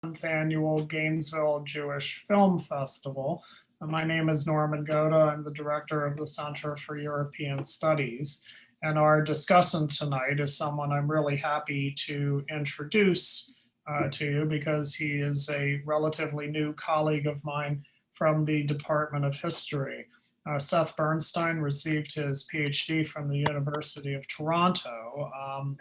Annual Gainesville Jewish Film Festival. My name is Norman Goda. I'm the director of the Center for European Studies. And our discussant tonight is someone I'm really happy to introduce to you because he is a relatively new colleague of mine from the Department of History. Seth Bernstein received his PhD from the University of Toronto,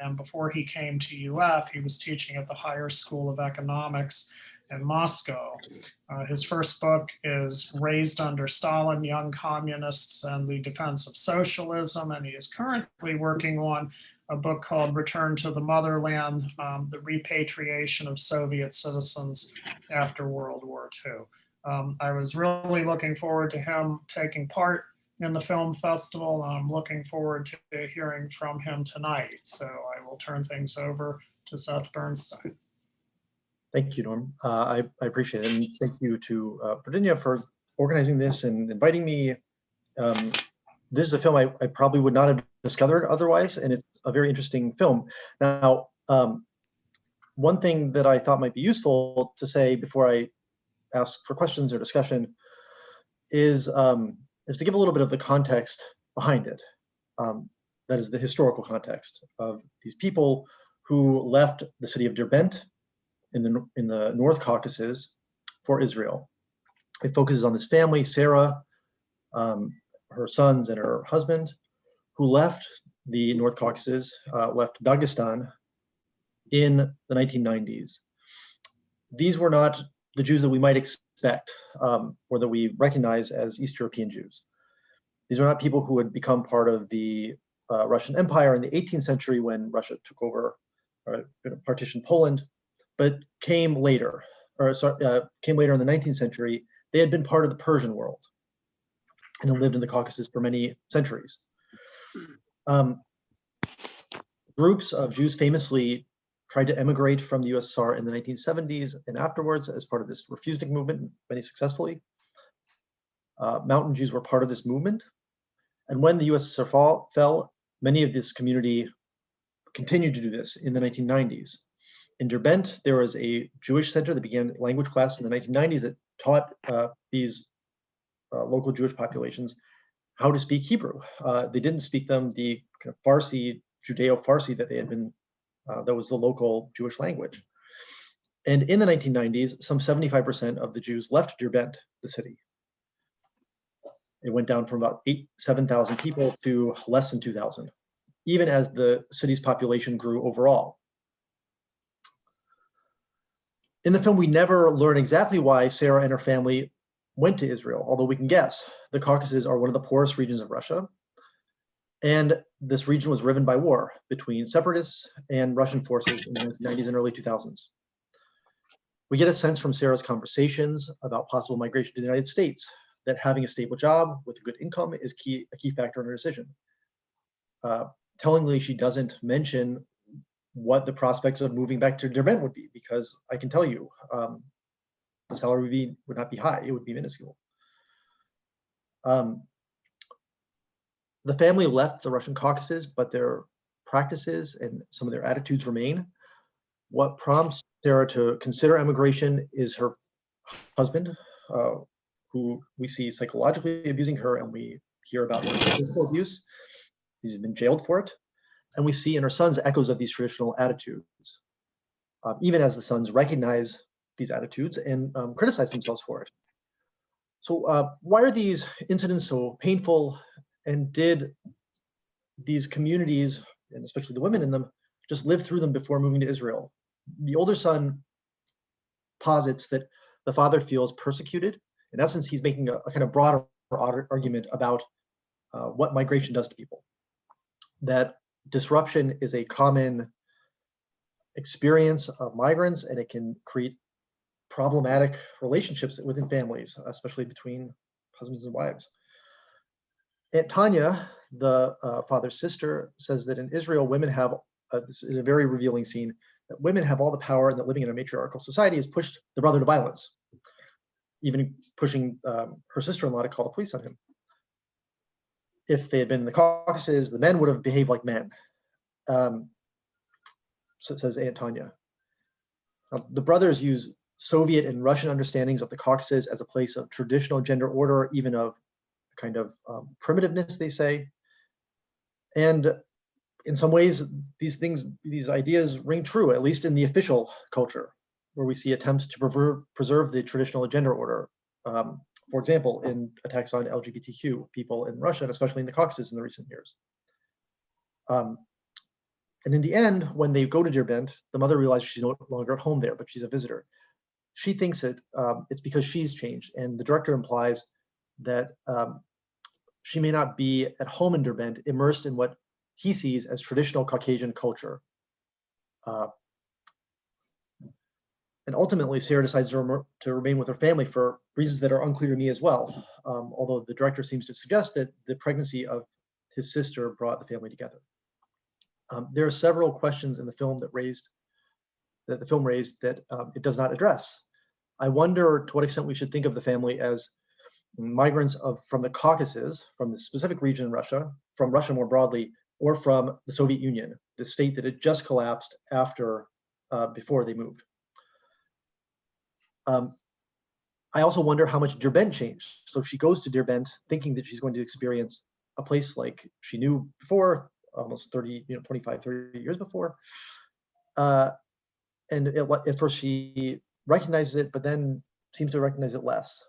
and before he came to UF, he was teaching at the Higher School of Economics in Moscow. His first book is Raised Under Stalin, Young Communists and the Defense of Socialism, and he is currently working on a book called Return to the Motherland, the Repatriation of Soviet Citizens After World War II. I was really looking forward to him taking part in the film festival, and I'm looking forward to hearing from him tonight. So I will turn things over to Seth Bernstein. Thank you, Norm. I appreciate it. And thank you to Virginia for organizing this and inviting me. This is a film I probably would not have discovered otherwise, and it's a very interesting film. Now, one thing that I thought might be useful to say before I ask for questions or discussion is to give a little bit of the context behind it. That is the historical context of these people who left the city of Derbent in the North Caucasus for Israel. It focuses on this family, Sarah, her sons and her husband, who left the North Caucasus, left Dagestan in the 1990s. These were not the Jews that we might expect or that we recognize as East European Jews. These are not people who had become part of the Russian Empire in the 18th century when Russia took over or partitioned Poland, but came later in the 19th century. They had been part of the Persian world and had lived in the Caucasus for many centuries. Groups of Jews famously tried to emigrate from the USSR in the 1970s and afterwards as part of this refusing movement, many successfully. Mountain Jews were part of this movement. And when the USSR fell, many of this community continued to do this in the 1990s. In Derbent, there was a Jewish center that began language class in the 1990s that taught these local Jewish populations how to speak Hebrew. They didn't speak them the kind of Farsi, Judeo-Farsi that they had been that was the local Jewish language. And in the 1990s, some 75% of the Jews left Derbent, the city. It went down from about 7,000 people to less than 2,000, even as the city's population grew overall. In the film, we never learn exactly why Sarah and her family went to Israel, although we can guess. The Caucasus are one of the poorest regions of Russia. And this region was riven by war between separatists and Russian forces in the 1990s and early 2000s. We get a sense from Sarah's conversations about possible migration to the United States that having a stable job with a good income is a key factor in her decision. Tellingly, she doesn't mention what the prospects of moving back to Derbent would be, because I can tell you the salary would not be high, it would be minuscule. The family left the Russian Caucasus, but their practices and some of their attitudes remain. What prompts Sarah to consider emigration is her husband, who we see psychologically abusing her, and we hear about physical abuse. He's been jailed for it. And we see in her sons echoes of these traditional attitudes, even as the sons recognize these attitudes and criticize themselves for it. So why are these incidents so painful? And did these communities, and especially the women in them, just live through them before moving to Israel? The older son posits that the father feels persecuted. In essence, he's making a kind of broader argument about what migration does to people. That disruption is a common experience of migrants, and it can create problematic relationships within families, especially between husbands and wives. Aunt Tanya, the father's sister, says that in Israel, women have, in a very revealing scene, that women have all the power and that living in a matriarchal society has pushed the brother to violence, even pushing her sister-in-law to call the police on him. If they had been in the Caucasus, the men would have behaved like men. So it says Aunt Tanya. The brothers use Soviet and Russian understandings of the Caucasus as a place of traditional gender order, even of kind of primitiveness, they say. And in some ways, these ideas ring true, at least in the official culture, where we see attempts to preserve the traditional gender order. For example, in attacks on LGBTQ people in Russia, and especially in the Caucasus in the recent years. And in the end, when they go to Derbent, the mother realizes she's no longer at home there, but she's a visitor. She thinks that it's because she's changed, and the director implies that she may not be at home in Derbent, immersed in what he sees as traditional Caucasian culture. And ultimately, Sarah decides to remain with her family for reasons that are unclear to me as well, although the director seems to suggest that the pregnancy of his sister brought the family together. There are several questions in the film that the film raised that it does not address. I wonder to what extent we should think of the family as migrants from the Caucasus, from the specific region in Russia, from Russia more broadly, or from the Soviet Union, the state that had just collapsed before they moved. I also wonder how much Derbent changed. So she goes to Derbent thinking that she's going to experience a place like she knew before, almost 25, 30 years before. And at first she recognizes it, but then seems to recognize it less.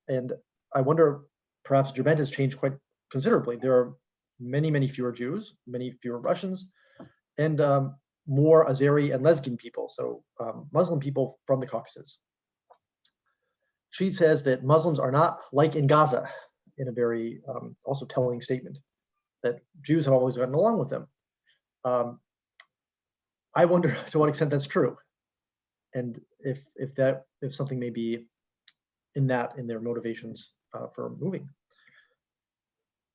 And I wonder, perhaps Derbent has changed quite considerably. There are many, many fewer Jews, many fewer Russians, and more Azeri and Lezgin people, so Muslim people from the Caucasus. She says that Muslims are not like in Gaza, in a very also telling statement, that Jews have always gotten along with them. I wonder to what extent that's true, and if something may be in their motivations for moving.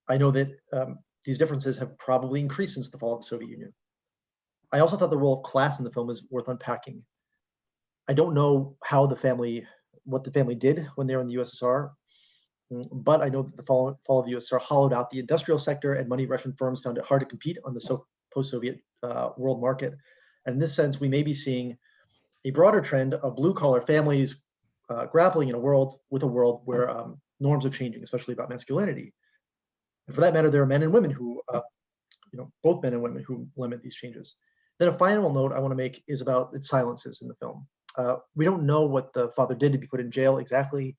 I know that these differences have probably increased since the fall of the Soviet Union. I also thought the role of class in the film is worth unpacking. I don't know what the family did when they were in the USSR, but I know that the fall of the USSR hollowed out the industrial sector, and money Russian firms found it hard to compete on the post-Soviet world market. And in this sense, we may be seeing a broader trend of blue-collar families grappling in a world where norms are changing, especially about masculinity. And for that matter, there are men and women who, both men and women who limit these changes. Then a final note I want to make is about its silences in the film. We don't know what the father did to be put in jail exactly,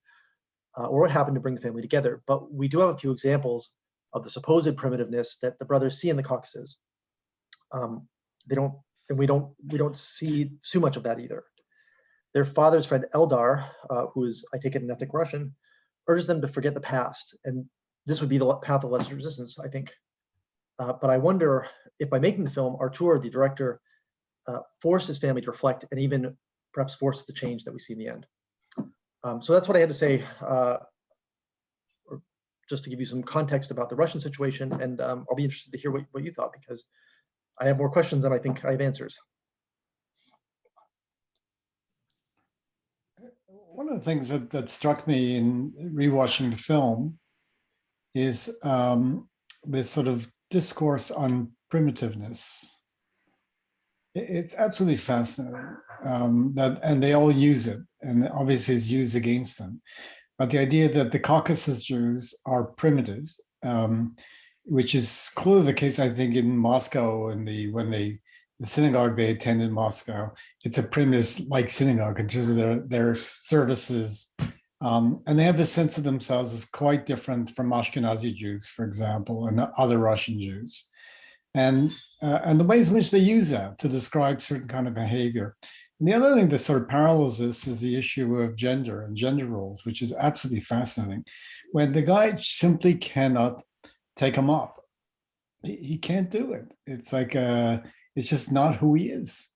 or what happened to bring the family together, but we do have a few examples of the supposed primitiveness that the brothers see in the Caucasus. We don't see too much of that either. Their father's friend Eldar, who is, I take it, an ethnic Russian, urges them to forget the past, and this would be the path of less resistance, I think. But I wonder if by making the film, Artur, the director, forced his family to reflect and even perhaps forced the change that we see in the end. So that's what I had to say, just to give you some context about the Russian situation, and I'll be interested to hear what you thought, because I have more questions than I think I have answers. One of the things that struck me in rewatching the film is this sort of discourse on primitiveness. It's absolutely fascinating and they all use it, and obviously it's used against them. But the idea that the Caucasus Jews are primitives, which is clearly the case, I think, in Moscow, when the synagogue they attend in Moscow, it's a primitive-like synagogue in terms of their services. And they have this sense of themselves as quite different from Ashkenazi Jews, for example, and other Russian Jews. And the ways in which they use that to describe certain kind of behavior. And the other thing that sort of parallels this is the issue of gender and gender roles, which is absolutely fascinating. When the guy simply cannot take them up, he can't do it. It's like it's just not who he is.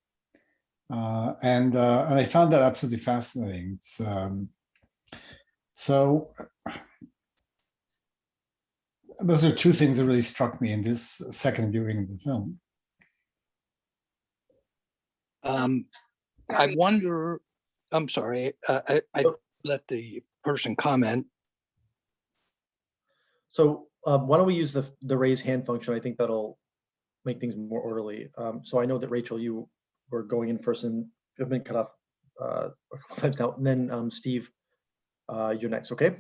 And I found that absolutely fascinating. It's so those are two things that really struck me in this second viewing of the film. I wonder, I'm sorry, I let the person comment. So why don't we use the raise hand function? I think that'll make things more orderly. So I know that Rachel, you were going in first and have been cut off a couple times now. And then Steve, you're next, okay?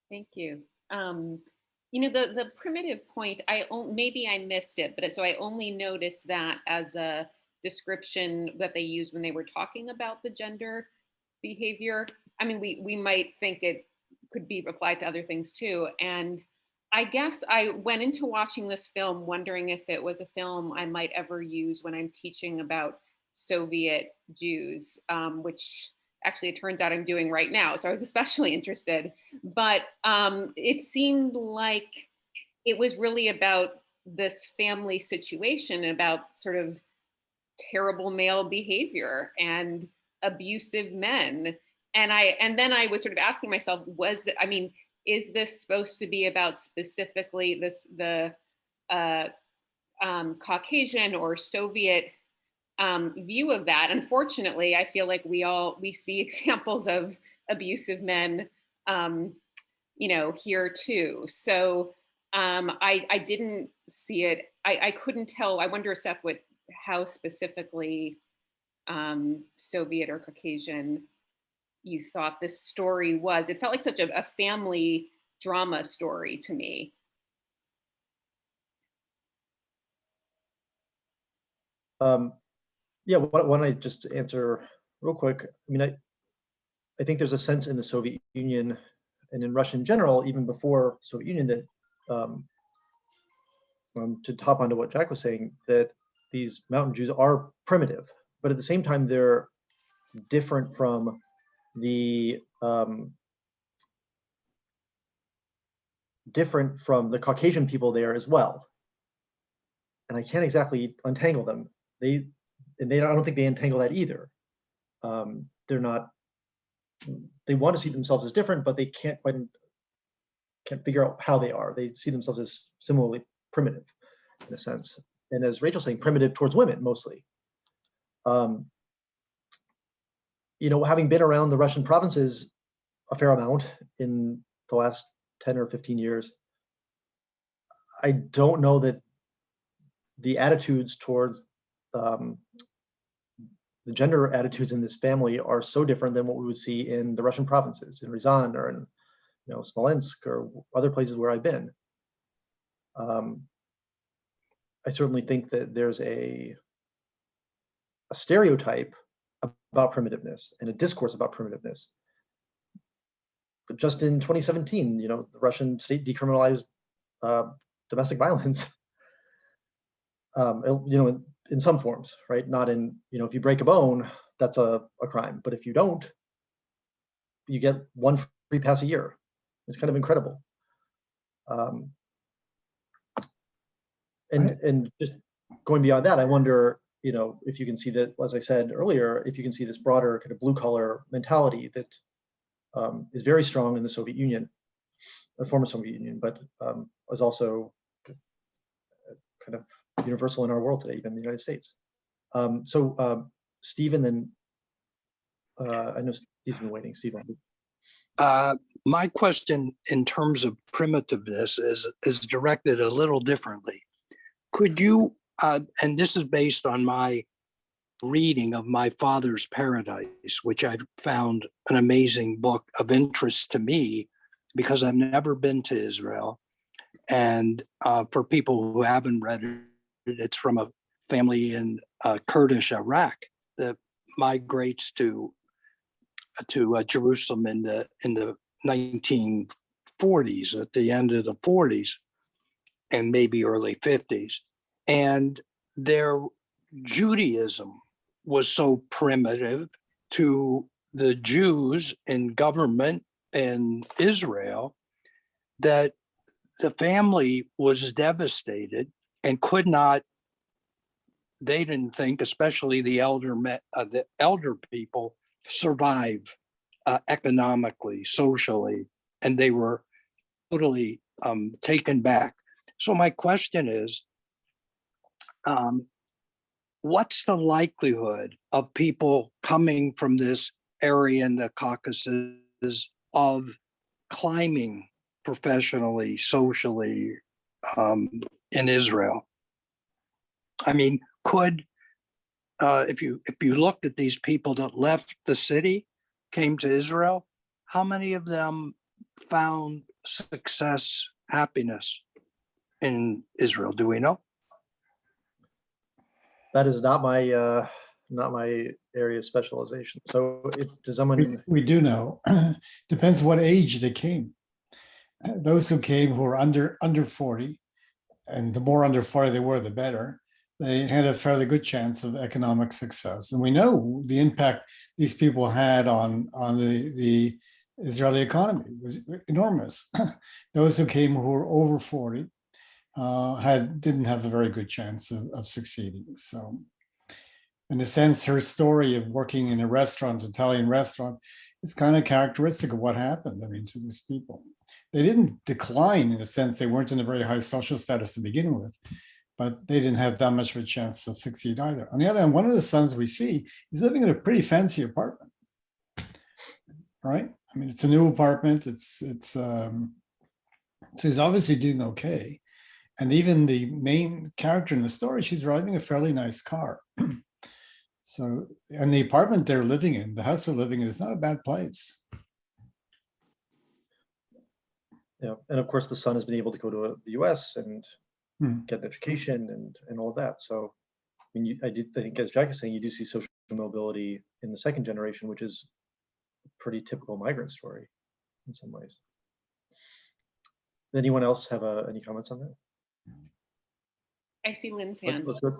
Thank you. You know, the primitive point, maybe I missed it, but so I only noticed that as a description that they used when they were talking about the gender behavior. I mean, we might think it could be applied to other things too. And I guess I went into watching this film wondering if it was a film I might ever use when I'm teaching about Soviet Jews, which actually it turns out I'm doing right now. So I was especially interested. But it seemed like it was really about this family situation, about sort of terrible male behavior and abusive men. And then I was sort of asking myself, is this supposed to be about specifically the Caucasian or Soviet view of that? Unfortunately, I feel like we see examples of abusive men, here too. So I didn't see it. I couldn't tell. I wonder, Seth, how specifically Soviet or Caucasian you thought this story was. It felt like such a family drama story to me. Yeah, why don't I just answer real quick? I mean, I think there's a sense in the Soviet Union and in Russia in general, even before the Soviet Union, that to hop onto what Jack was saying, that these mountain Jews are primitive, but at the same time, they're different from the Caucasian people there as well. And I can't exactly untangle them. I don't think they untangle that either. They're not. They want to see themselves as different, but they can't figure out how they are. They see themselves as similarly primitive, in a sense. And as Rachel's saying, primitive towards women mostly. Having been around the Russian provinces a fair amount in the last 10 or 15 years, I don't know that the attitudes towards the gender attitudes in this family are so different than what we would see in the Russian provinces, in Ryazan or in Smolensk or other places where I've been. I certainly think that there's a stereotype about primitiveness and a discourse about primitiveness. But just in 2017, the Russian state decriminalized domestic violence. In some forms, right? Not in, if you break a bone, that's a crime. But if you don't, you get one free pass a year. It's kind of incredible. And just going beyond that, I wonder, if you can see that, as I said earlier, if you can see this broader kind of blue collar mentality that is very strong in the Soviet Union, the former Soviet Union, but is also kind of universal in our world today, even in the United States. Steve, and then I know Steve's been waiting. Steve, my question in terms of primitiveness is directed a little differently. Could you, and this is based on my reading of My Father's Paradise, which I've found an amazing book of interest to me because I've never been to Israel. And for people who haven't read it, it's from a family in Kurdish Iraq that migrates to Jerusalem in the 1940s, at the end of the 40s, and maybe early 50s. And their Judaism was so primitive to the Jews in government in Israel that the family was devastated and could not, they didn't think, especially the elder people, survive economically, socially, and they were totally taken back. So my question is, what's the likelihood of people coming from this area in the Caucasus of climbing professionally, socially in Israel? I mean, could if you looked at these people that left the city, came to Israel, how many of them found success, happiness in Israel? Do we know? That is not my area of specialization. So does someone, We do know. Depends what age they came. Those who came who were under 40, and the more under 40 they were, the better, they had a fairly good chance of economic success. And we know the impact these people had on the Israeli economy was enormous. Those who came who were over 40 didn't have a very good chance of succeeding. So in a sense, her story of working in a restaurant, Italian restaurant, it's kind of characteristic of what happened, I mean, to these people. They didn't decline in a sense, they weren't in a very high social status to begin with, but they didn't have that much of a chance to succeed either. On the other hand, one of the sons we see is living in a pretty fancy apartment, right? I mean, it's a new apartment, so he's obviously doing okay. And even the main character in the story, she's driving a fairly nice car. So, and the apartment they're living in, the house they're living in, is not a bad place. yeah, and of course the son has been able to go to the US and Hmm. get an education and all of that. So I mean, I did think, as Jack is saying, you do see social mobility in the second generation, which is a pretty typical migrant story in some ways. Anyone else have any comments on that? I see Lynn's hand. Let's go.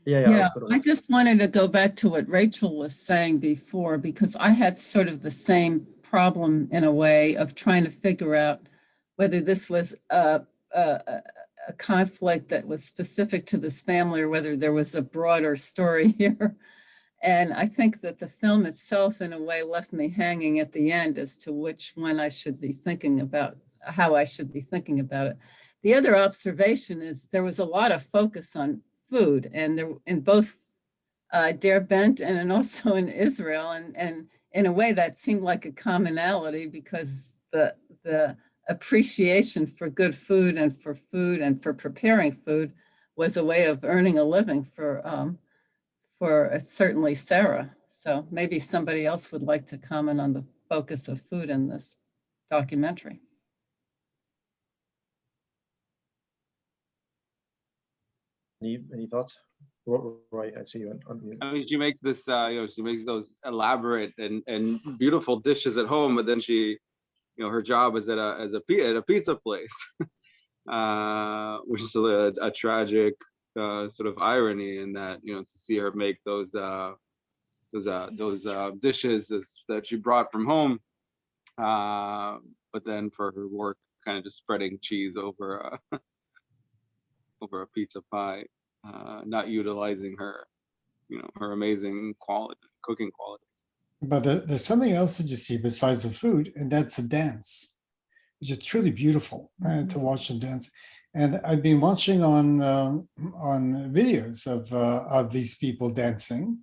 Yeah, Yeah, let's go to I just wanted to go back to what Rachel was saying before, because I had sort of the same problem in a way of trying to figure out whether this was a conflict that was specific to this family or whether there was a broader story here. And I think that the film itself, in a way, left me hanging at the end as to which one I should be thinking about, how I should be thinking about it. The other observation is there was a lot of focus on food, and there in both Derbent and also in Israel, and in a way that seemed like a commonality because the appreciation for good food and for preparing food was a way of earning a living for certainly Sarah. So maybe somebody else would like to comment on the focus of food in this documentary. any thoughts? Roy, I see you on mute. I mean, she makes this, she makes those elaborate and beautiful dishes at home, but then she, her job is at a pizza place, which is a tragic sort of irony in that, to see her make those dishes that she brought from home, but then for her work, kind of just spreading cheese over over a pizza pie, not utilizing her, her amazing cooking qualities. But there's something else that you see besides the food, and that's the dance, which is truly beautiful to watch them dance. And I've been watching on videos of these people dancing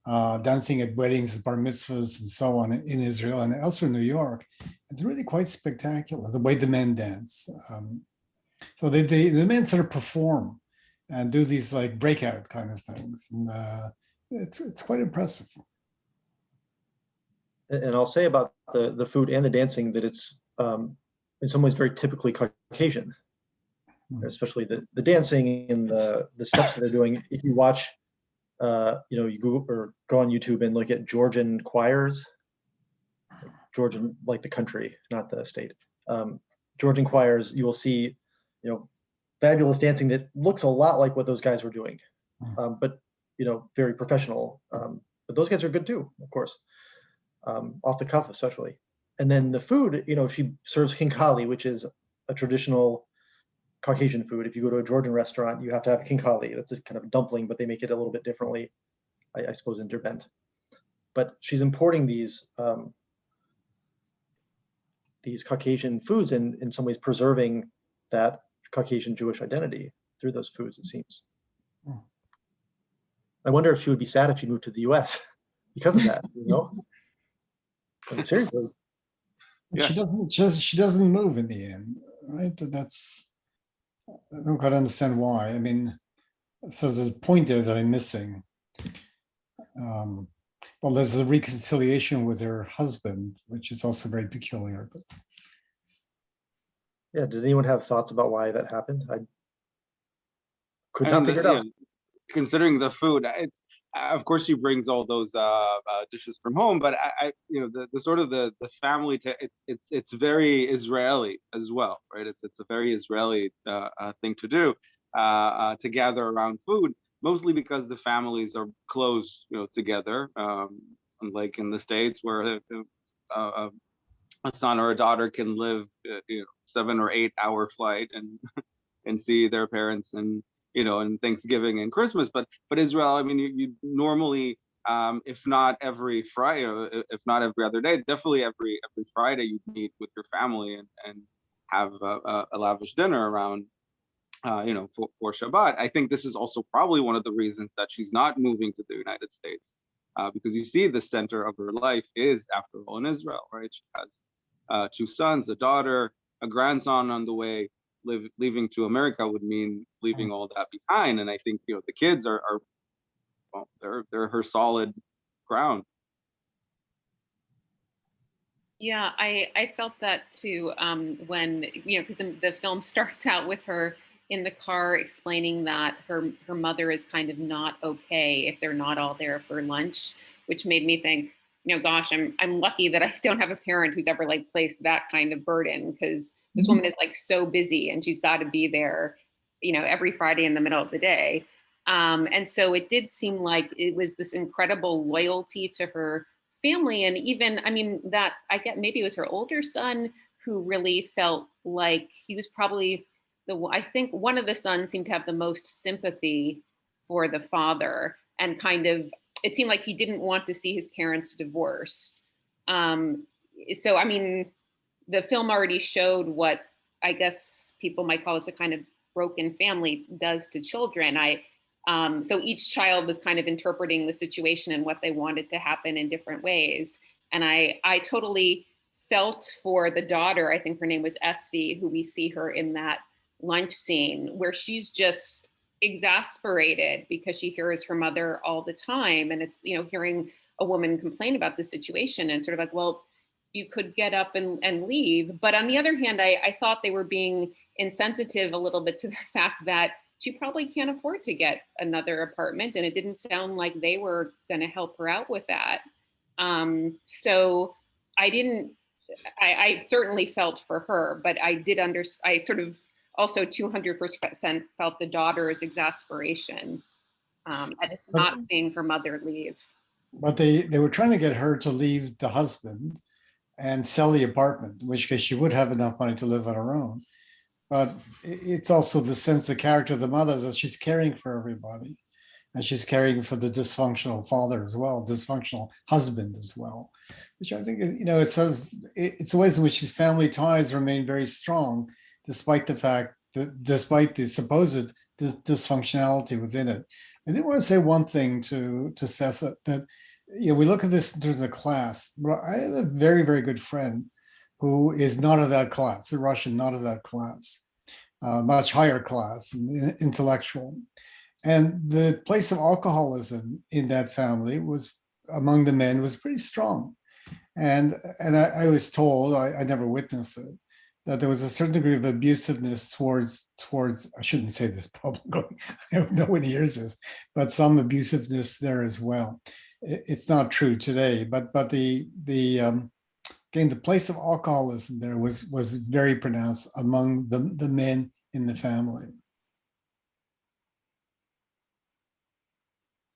at weddings, bar mitzvahs, and so on in Israel and elsewhere in New York. It's really quite spectacular the way the men dance. So the men sort of perform and do these like breakout kind of things, and it's quite impressive. And I'll say about the food and the dancing that it's in some ways very typically Caucasian, especially the dancing and the steps that they're doing. If you watch, you Google or go on YouTube and look at Georgian choirs, Georgian, like the country, not the state. Georgian choirs, you will see, fabulous dancing that looks a lot like what those guys were doing, but very professional. But those guys are good too, of course, off the cuff especially. And then the food, she serves khinkali, which is a traditional Caucasian food. If you go to a Georgian restaurant, you have to have khinkali. That's a kind of dumpling, but they make it a little bit differently, I suppose, in Derbent. But she's importing these Caucasian foods and in some ways preserving that Caucasian Jewish identity through those foods, it seems. I wonder if she would be sad if she moved to the US because of that, I mean, seriously. Yeah. She doesn't move in the end, right? I don't quite understand why. I mean, so there's a point there that I'm missing. Well, there's the reconciliation with her husband, which is also very peculiar. But Yeah, did anyone have thoughts about why that happened? I could I not mean, figure it out. considering the food, it's of course she brings all those dishes from home, but the sort of the family, it's very Israeli as well, right? It's a very Israeli thing to do, to gather around food, mostly because the families are close, together, unlike in the States where uh, a son or a daughter can live 7 or 8 hour flight and and see their parents and and Thanksgiving and Christmas. But Israel, I mean, you normally, if not every Friday, if not every other day, definitely every Friday you meet with your family and have a lavish dinner around for Shabbat. I think this is also probably one of the reasons that she's not moving to the United States, because you see the center of her life is, after all, in Israel, right? She has 2 sons, a daughter, a grandson on the way. Leaving to America would mean leaving all that behind, and I think the kids are well, they're her solid ground. Yeah, I felt that too, when, because the film starts out with her in the car explaining that her mother is kind of not okay if they're not all there for lunch, which made me think, gosh, I'm lucky that I don't have a parent who's ever like placed that kind of burden, because this woman is like so busy and she's got to be there, every Friday in the middle of the day. And so it did seem like it was this incredible loyalty to her family. And even, I mean, that I get maybe it was her older son who really felt like he was probably I think one of the sons seemed to have the most sympathy for the father, and kind of, it seemed like he didn't want to see his parents divorced. So, I mean, the film already showed what I guess people might call this a kind of broken family does to children. So each child was kind of interpreting the situation and what they wanted to happen in different ways. And I totally felt for the daughter. I think her name was Esty, who we see her in that lunch scene where she's just exasperated because she hears her mother all the time. And it's, hearing a woman complain about the situation and sort of like, well, you could get up and leave. But on the other hand, I thought they were being insensitive a little bit to the fact that she probably can't afford to get another apartment. And it didn't sound like they were going to help her out with that. So I certainly felt for her, but I sort of also 200% felt the daughter's exasperation at not seeing her mother leave. But they were trying to get her to leave the husband and sell the apartment, in which case she would have enough money to live on her own. But it's also the sense of character of the mother that she's caring for everybody. And she's caring for the dysfunctional father as well, dysfunctional husband as well, which I think, it's sort of, it's the ways in which his family ties remain very strong, despite the fact that, despite the supposed dysfunctionality within it. I did want to say one thing to Seth, that we look at this in terms of class. I have a very, very good friend who is not of that class, a Russian, not of that class, much higher class, intellectual. And the place of alcoholism in that family was, among the men, was pretty strong. And I was told, I never witnessed it, that there was a certain degree of abusiveness towards, I shouldn't say this publicly, I don't know when he hears this, but some abusiveness there as well. It's not true today, but again, the place of alcoholism there was very pronounced among the men in the family.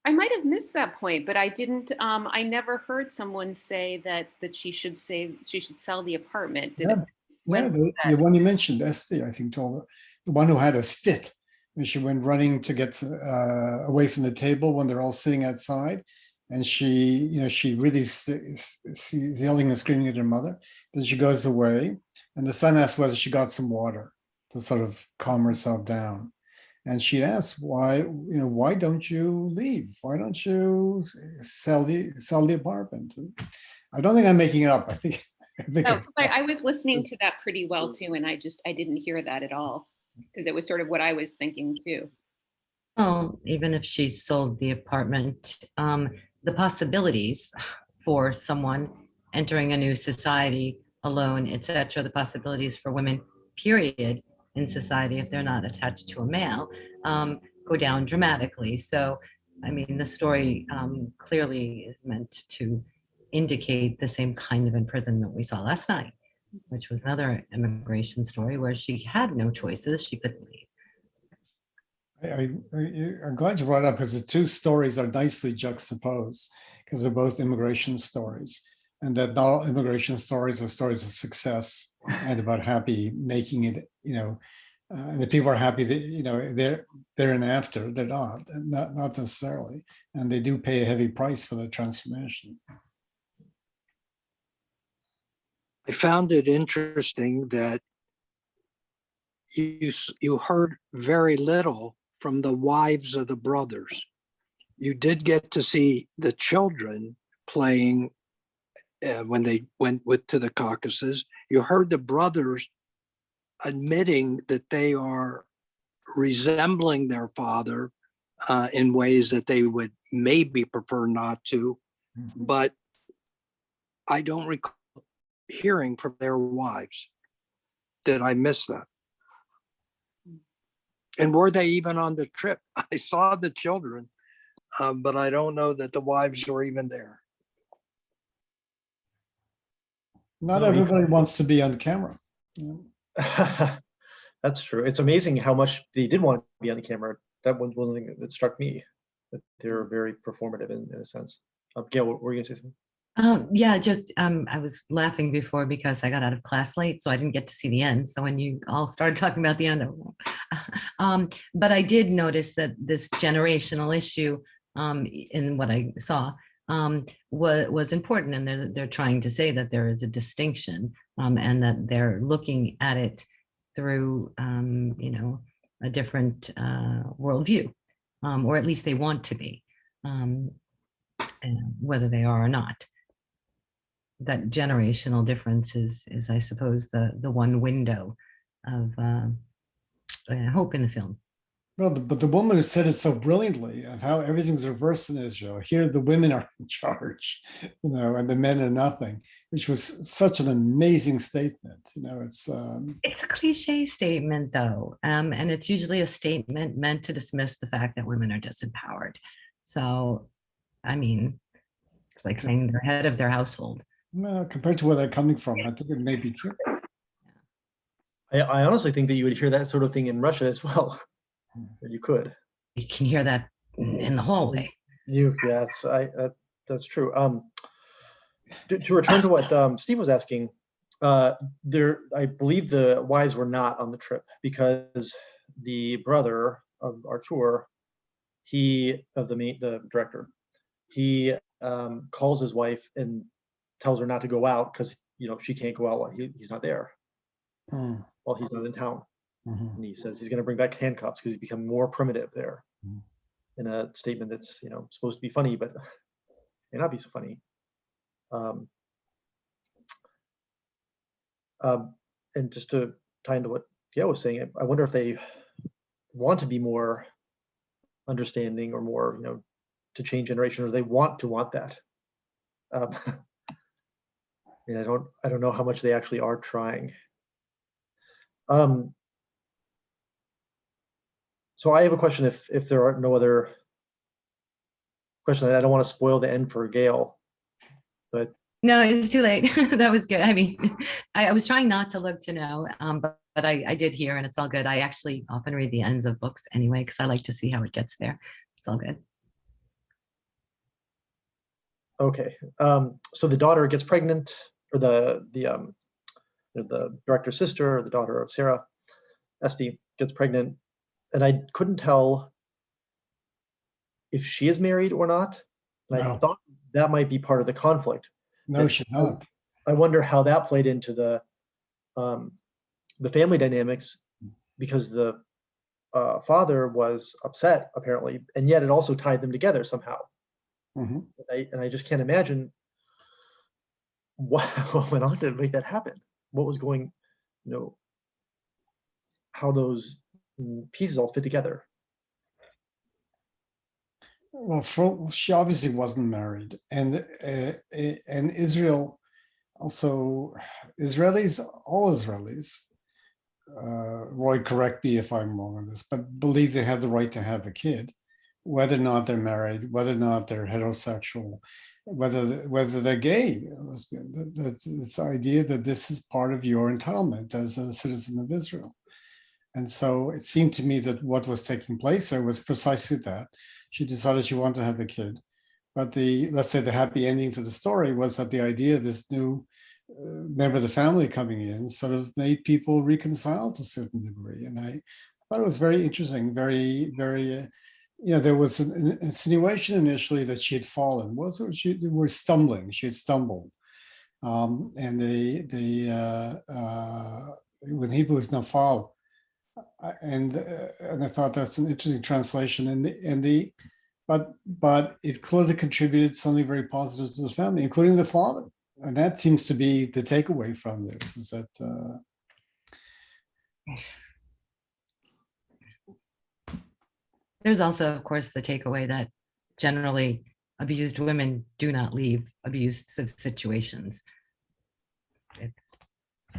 I might have missed that point, but I didn't. I never heard someone say that she should sell the apartment. The one you mentioned, Esty, I think, told her, the one who had a fit, and she went running to get away from the table when they're all sitting outside, and she really sees yelling and screaming at her mother. Then she goes away, and the son asks whether she got some water to sort of calm herself down. And she asked, why don't you leave? Why don't you sell the apartment? I don't think I'm making it up. I think I was listening to that pretty well too, and I didn't hear that at all, because it was sort of what I was thinking too. Well, even if she sold the apartment, the possibilities for someone entering a new society alone, etc., the possibilities for women, period, in society, if they're not attached to a male, go down dramatically. So, I mean, the story clearly is meant to indicate the same kind of imprisonment we saw last night, which was another immigration story where she had no choices. She couldn't leave. I'm glad you brought it up because the two stories are nicely juxtaposed because they're both immigration stories, and that not all immigration stories are stories of success and about happy making it, and the people are happy that, they're in after, they're not necessarily, and they do pay a heavy price for the transformation. I found it interesting that you heard very little from the wives of the brothers. You did get to see the children playing when they went to the Caucasus. You heard the brothers admitting that they are resembling their father in ways that they would maybe prefer not to, but I don't recall hearing from their wives. Did I miss that? And were they even on the trip? I saw the children, but I don't know that the wives were even there. Not No, you everybody wants to be on camera. That's true. It's amazing how much they did want to be on the camera. That one was something that struck me, that they're very performative in a sense. Gail, what were you gonna say something? Yeah, just I was laughing before because I got out of class late, so I didn't get to see the end. So when you all started talking about the end, but I did notice that this generational issue in what I saw was important, and they're trying to say that there is a distinction and that they're looking at it through a different worldview, or at least they want to be, whether they are or not. That generational difference is I suppose the one window of hope in the film. Well, but the woman who said it so brilliantly of how everything's reversed in Israel. Here, the women are in charge, and the men are nothing, which was such an amazing statement. It's a cliche statement, though, and it's usually a statement meant to dismiss the fact that women are disempowered. So, I mean, it's like saying they're head of their household. well, compared to where they're coming from, I think it may be true. I honestly think that you would hear that sort of thing in Russia as well. You could. You can hear that in the hallway. That's true. To return to what Steve was asking, I believe the wives were not on the trip because the brother of Artur, the director, he calls his wife and tells her not to go out because she can't go out while he's not there, while he's not in town. And he says he's going to bring back handcuffs because he's become more primitive there. In a statement that's supposed to be funny, but may not be so funny. And just to tie into what Gail was saying, I wonder if they want to be more understanding or more, to change generation, or they want that. And I don't know how much they actually are trying. So I have a question. If there are no other questions, I don't want to spoil the end for Gail, but no, it's too late. That was good. I mean, I was trying not to look to know, but I did hear, and it's all good. I actually often read the ends of books anyway because I like to see how it gets there. It's all good. Okay. So the daughter gets pregnant, or the director's sister, or the daughter of Sarah, Esty, gets pregnant. And I couldn't tell if she is married or not. And I thought that might be part of the conflict. No, she's not. I wonder how that played into the family dynamics, because the father was upset apparently, and yet it also tied them together somehow. And I just can't imagine what went on to make that happen. What was going, how those pieces all fit together. Well, she obviously wasn't married, and Israel also, Israelis, all Israelis, Roy, correct me if I'm wrong on this, but believe they have the right to have a kid, whether or not they're married, whether or not they're heterosexual, whether they're gay or lesbian. This idea that this is part of your entitlement as a citizen of Israel. And so it seemed to me that what was taking place there was precisely that. She decided she wanted to have a kid. But let's say the happy ending to the story was that the idea of this new member of the family coming in sort of made people reconcile to a certain degree. And I thought it was very interesting, very, very, there was an insinuation initially that she had fallen. Was it? She were stumbling. She had stumbled. And when Hebrew is nafal, and I thought that's an interesting translation. But it clearly contributed something very positive to the family, including the father. And that seems to be the takeaway from this, is that There's also, of course, the takeaway that generally abused women do not leave abusive situations. It's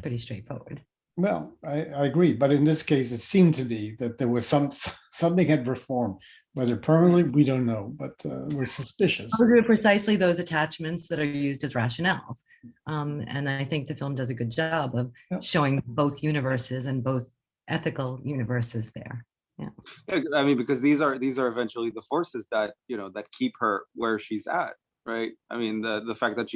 pretty straightforward. well, I agree. But in this case, it seemed to be that there was something had reformed. Whether permanently, we don't know, but we're suspicious. Those are precisely those attachments that are used as rationales. And I think the film does a good job of showing both universes and both ethical universes there. Yeah. I mean, because these are eventually the forces that that keep her where she's at, right? I mean, the fact that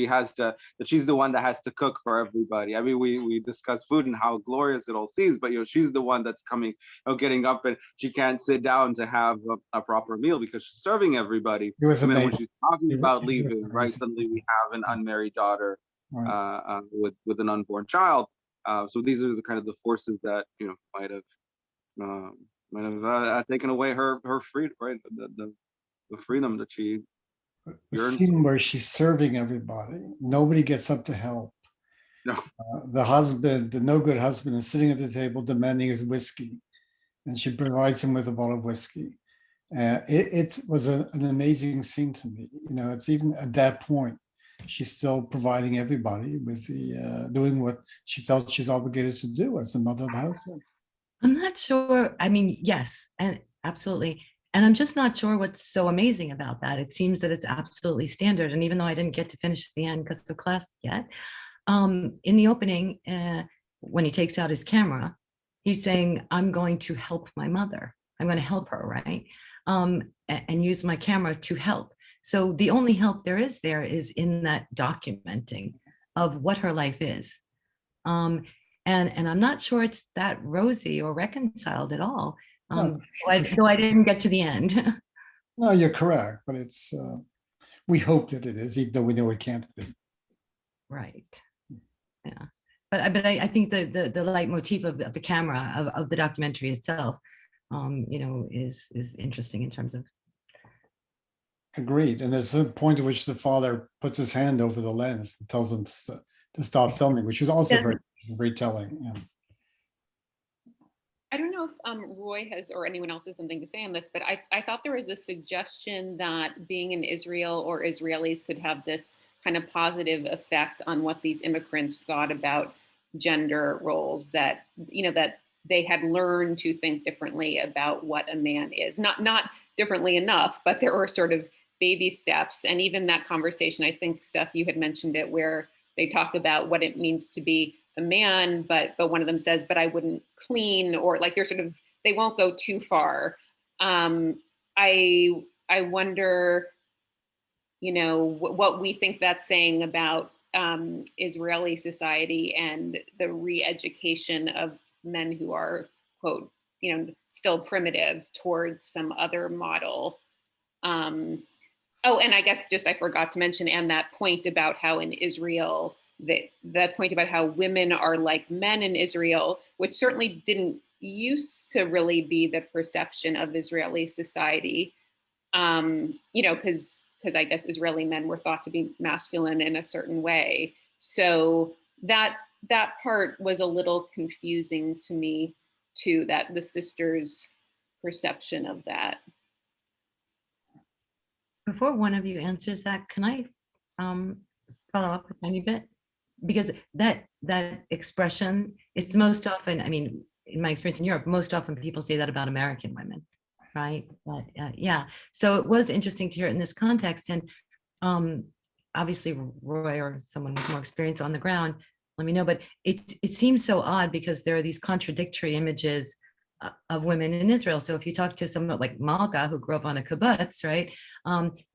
she's the one that has to cook for everybody. I mean, we discuss food and how glorious it all seems, but she's the one that's coming, getting up, and she can't sit down to have a proper meal because she's serving everybody. It was And then when amazing. she's talking about leaving, right, amazing. suddenly we have an unmarried daughter Right. with an unborn child. So these are the kind of the forces that might have taken away her freedom, right? The freedom that she The yearns. scene where she's serving everybody, nobody gets up to help. No. The husband, the no good husband, is sitting at the table demanding his whiskey, and she provides him with a bottle of whiskey. It was an amazing scene to me. It's even at that point, she's still providing everybody with the doing what she felt she's obligated to do as the mother of the household. I'm not sure. I mean, yes, and absolutely. And I'm just not sure what's so amazing about that. It seems that it's absolutely standard. And even though I didn't get to finish the end because of class yet, in the opening, when he takes out his camera, he's saying, I'm going to help my mother. I'm going to help her, right? And use my camera to help. So the only help there is in that documenting of what her life is. And I'm not sure it's that rosy or reconciled at all. Though I didn't get to the end. No, you're correct, but it's we hope that it is, even though we know it can't be. Right. Yeah. But I think the leitmotif of the camera of the documentary itself, is interesting in terms of. Agreed. And there's a point at which the father puts his hand over the lens and tells him to stop filming, which was also very telling. Yeah. I don't know if Roy has or anyone else has something to say on this, but I thought there was a suggestion that being in Israel or Israelis could have this kind of positive effect on what these immigrants thought about gender roles, that that they had learned to think differently about what a man is. Not differently enough, but there were sort of baby steps. And even that conversation, I think, Seth, you had mentioned it, where they talk about what it means to be a man, but one of them says, but I wouldn't clean, or like they're sort of, they won't go too far. I wonder, what we think that's saying about Israeli society and the re-education of men who are, quote, still primitive towards some other model. Oh, and I guess I forgot to mention, and that point about how in Israel, that point about how women are like men in Israel, which certainly didn't used to really be the perception of Israeli society, because I guess Israeli men were thought to be masculine in a certain way. So that part was a little confusing to me too, that the sisters' perception of that. Before one of you answers that, can I follow up a tiny bit? Because that expression, it's most often, I mean, in my experience in Europe, most often people say that about American women, right? But yeah, so it was interesting to hear it in this context. And obviously Roy or someone with more experience on the ground, let me know, but it seems so odd because there are these contradictory images of women in Israel. So if you talk to someone like Malka, who grew up on a kibbutz, right?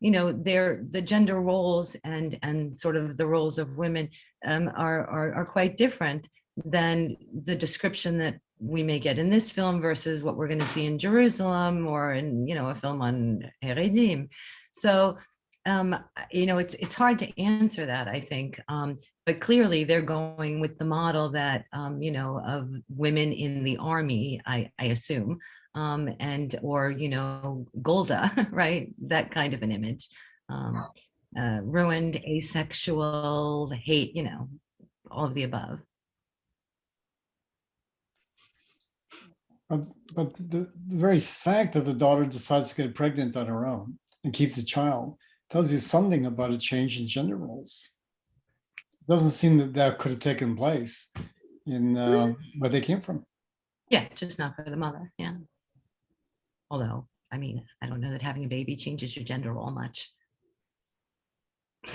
You know, the gender roles and sort of the roles of women are quite different than the description that we may get in this film versus what we're going to see in Jerusalem or in, you know, a film on Haredim. So, you know, it's hard to answer that, I think. But clearly they're going with the model that, you know, of women in the army, I assume, and, or, you know, Golda, right? That kind of an image. Ruined, asexual, hate, you know, all of the above. But the very fact that the daughter decides to get pregnant on her own and keep the child tells you something about a change in gender roles. It doesn't seem that that could have taken place in where they came from. Yeah, just not for the mother. Yeah. Although, I mean, I don't know that having a baby changes your gender role much.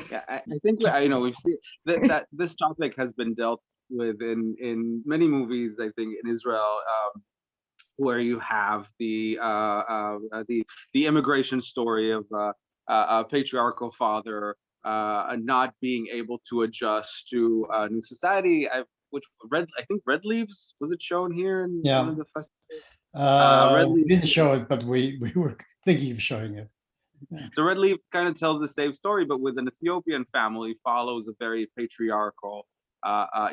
Yeah, I think you know, we've seen that this topic has been dealt with in many movies, I think, in Israel, where you have the immigration story of a patriarchal father not being able to adjust to a new society. I think Red Leaves, was it shown here in one of the festivals? Red We Leaves. didn't show it, but we were thinking of showing it. Yeah. So Red Leaf kind of tells the same story, but with an Ethiopian family, follows a very patriarchal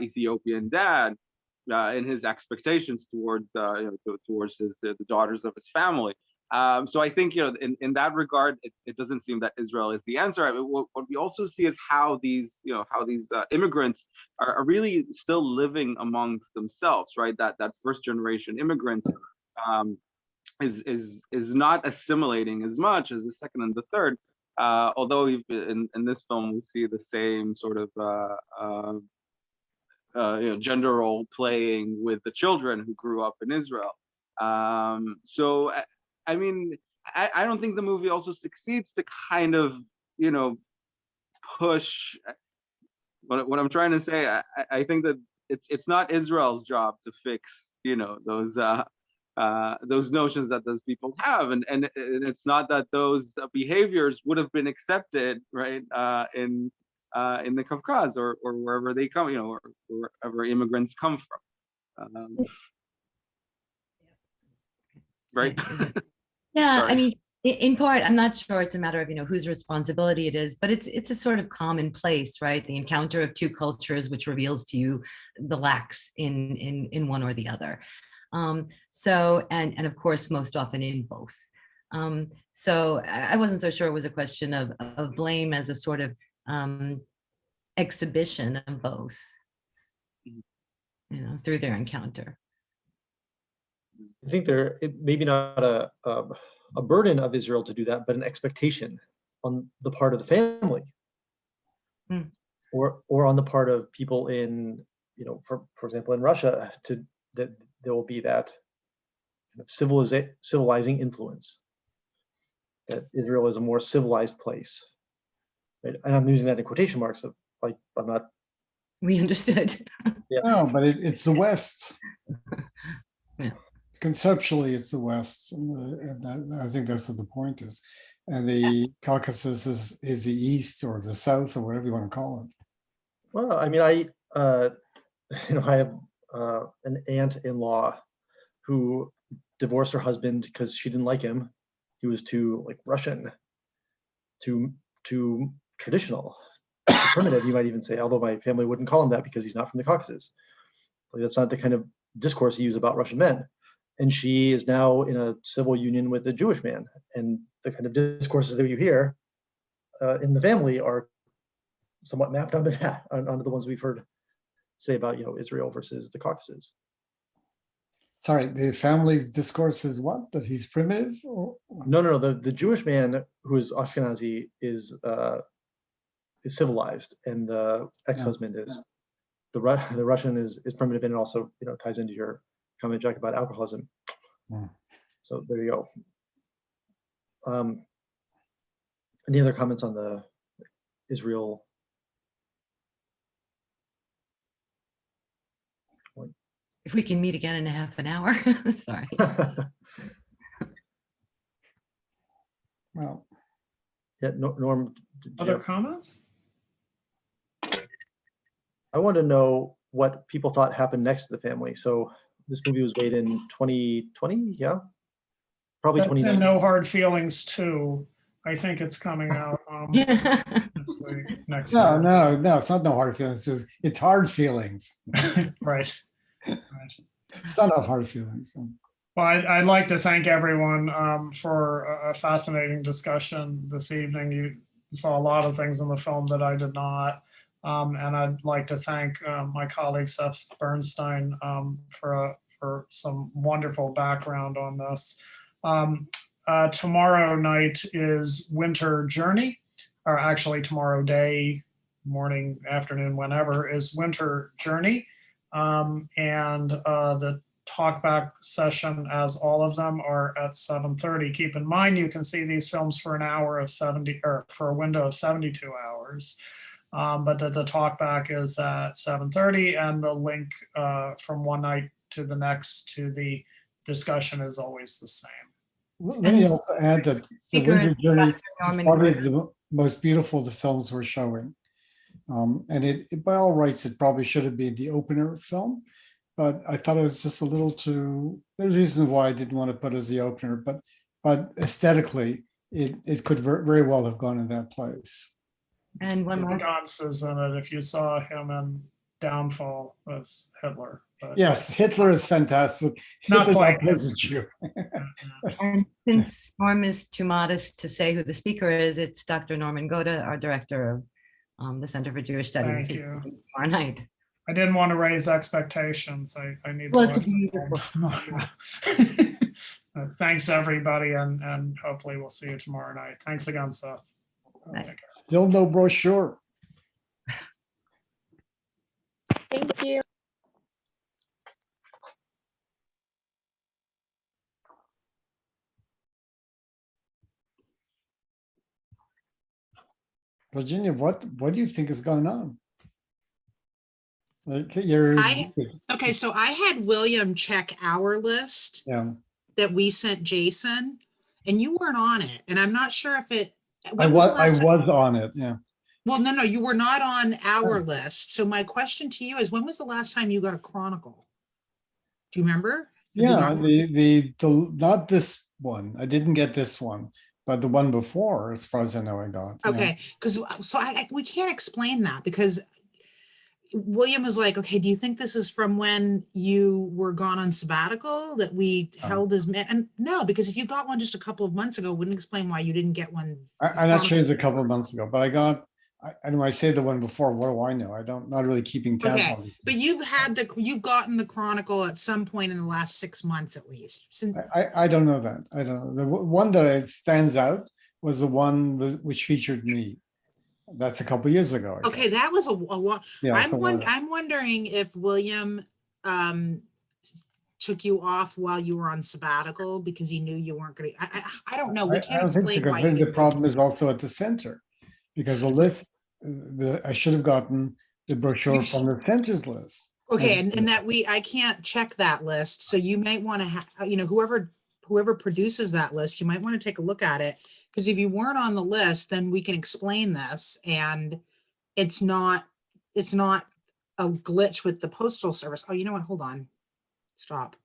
Ethiopian dad in his expectations towards you know, towards the daughters of his family. So I think, you know, in that regard, it doesn't seem that Israel is the answer. I mean, what we also see is how these, you know, immigrants are really still living amongst themselves, right? That first generation immigrants is not assimilating as much as the second and the third. Although in this film we see the same sort of you know, gender role playing with the children who grew up in Israel. So I mean, I don't think the movie also succeeds to kind of, you know, push. What I'm trying to say, I think that it's not Israel's job to fix, you know, those notions that those people have, and it's not that those behaviors would have been accepted, right, in the Caucasus or wherever they come, you know, or wherever immigrants come from, right? Yeah, Sorry. I mean, in part, I'm not sure it's a matter of, you know, whose responsibility it is, but it's a sort of commonplace, right? The encounter of two cultures, which reveals to you the lacks in one or the other. So, and of course, most often in both. So I wasn't so sure it was a question of blame as a sort of exhibition of both, you know, through their encounter. I think it maybe not a burden of Israel to do that, but an expectation on the part of the family, or on the part of people in, you know, for example, in Russia, that there will be that kind of civilizing influence, that Israel is a more civilized place. Right? And I'm using that in quotation marks. Of, like, I'm not. We understood. Yeah. No, but it's the West. Yeah. Conceptually, it's the West, and I think that's what the point is. And the Caucasus is the East or the South or whatever you want to call it. Well, I mean, you know, I have an aunt-in-law who divorced her husband because she didn't like him. He was too, like, Russian, too traditional, too primitive, you might even say, although my family wouldn't call him that because he's not from the Caucasus. Like, that's not the kind of discourse he used about Russian men. And she is now in a civil union with a Jewish man. And the kind of discourses that you hear in the family are somewhat mapped onto that, onto the ones we've heard say about, you know, Israel versus the Caucasus. Sorry, the family's discourse is what? That he's primitive? No. The Jewish man who is Ashkenazi is civilized, and the ex-husband is. The Russian is primitive, and it also ties into your comment, Jack, about alcoholism. So there you go. Any other comments on the Israel? If we can meet again in a half an hour, sorry. Well, Yeah, Norm. did you Other have- comments? I want to know what people thought happened next to the family. So this movie was made in 2020, yeah? Probably That's in 2019. No Hard Feelings too. I think it's coming out this week, next no, year. no, it's not no hard feelings. It's hard feelings. Right. It's not no hard feelings. Well, I'd like to thank everyone for a fascinating discussion this evening. You saw a lot of things in the film that I did not. And I'd like to thank my colleague Seth Bernstein for some wonderful background on this. Tomorrow night is Winter Journey, or actually tomorrow day, morning, afternoon, whenever, is Winter Journey. And the talkback session, as all of them, are at 7:30. Keep in mind, you can see these films for an hour of 70, or for a window of 72 hours. But the talkback is at 7:30, and the link from one night to the next to the discussion is always the same. Let me also add that the Speaker Winter is Journey Dr. is Norman probably Gordon. the most beautiful of the films we're showing. And it, by all rights, it probably should have been the opener film, but I thought it was just a little too, there's a reason why I didn't want to put it as the opener, but aesthetically, it could very well have gone in that place. And one last, Gantz is in it. If you saw him in Downfall as Hitler. But Yes, Hitler is fantastic. Not Hitler quite. pleasant Jew. and since Norm is too modest to say who the speaker is, it's Dr. Norman Goda, our director of the Center for Jewish Studies. Thank who's you. speaking tomorrow night. I didn't want to raise expectations. I need Well, to it's a watch the film. Thanks, everybody, and hopefully we'll see you tomorrow night. Thanks again, Seth. Right. Take care. Still no brochure. Thank you. Virginia, what do you think is going on? Like you're, Okay, so I had William check our list yeah. that we sent Jason, and you weren't on it. And I'm not sure if it. I when the was last time- on it. Yeah. Well, no, you were not on our list. So my question to you is, when was the last time you got a Chronicle? Do you remember? Have you Yeah. got one? The not this one. I didn't get this one, but the one before, as far as I know, I got. Yeah. Okay, because so we can't explain that because William was like, okay, do you think this is from when you were gone on sabbatical that we held as men? And no, because if you got one just a couple of months ago, it wouldn't explain why you didn't get one. I'm not sure it's a couple of months ago, but I got. And when I say the one before, what do I know? I don't, not really keeping tabs Okay, on it. but you've gotten the Chronicle at some point in the last 6 months at least. Since, I don't know that. I don't know. The one that stands out was the one which featured me. That's a couple years ago. I okay, guess. that was a while. Yeah, it's a while. I'm wondering if William took you off while you were on sabbatical because he knew you weren't going to. I don't know. We I can't don't think so, explain why. because You the problem is also at the center, because the list, I should have gotten the brochure from the center's list. Okay, and that I can't check that list, so you might want to have, whoever produces that list, you might want to take a look at it, because if you weren't on the list, then we can explain this, and it's not a glitch with the postal service. Oh, you know what? Hold on. Stop.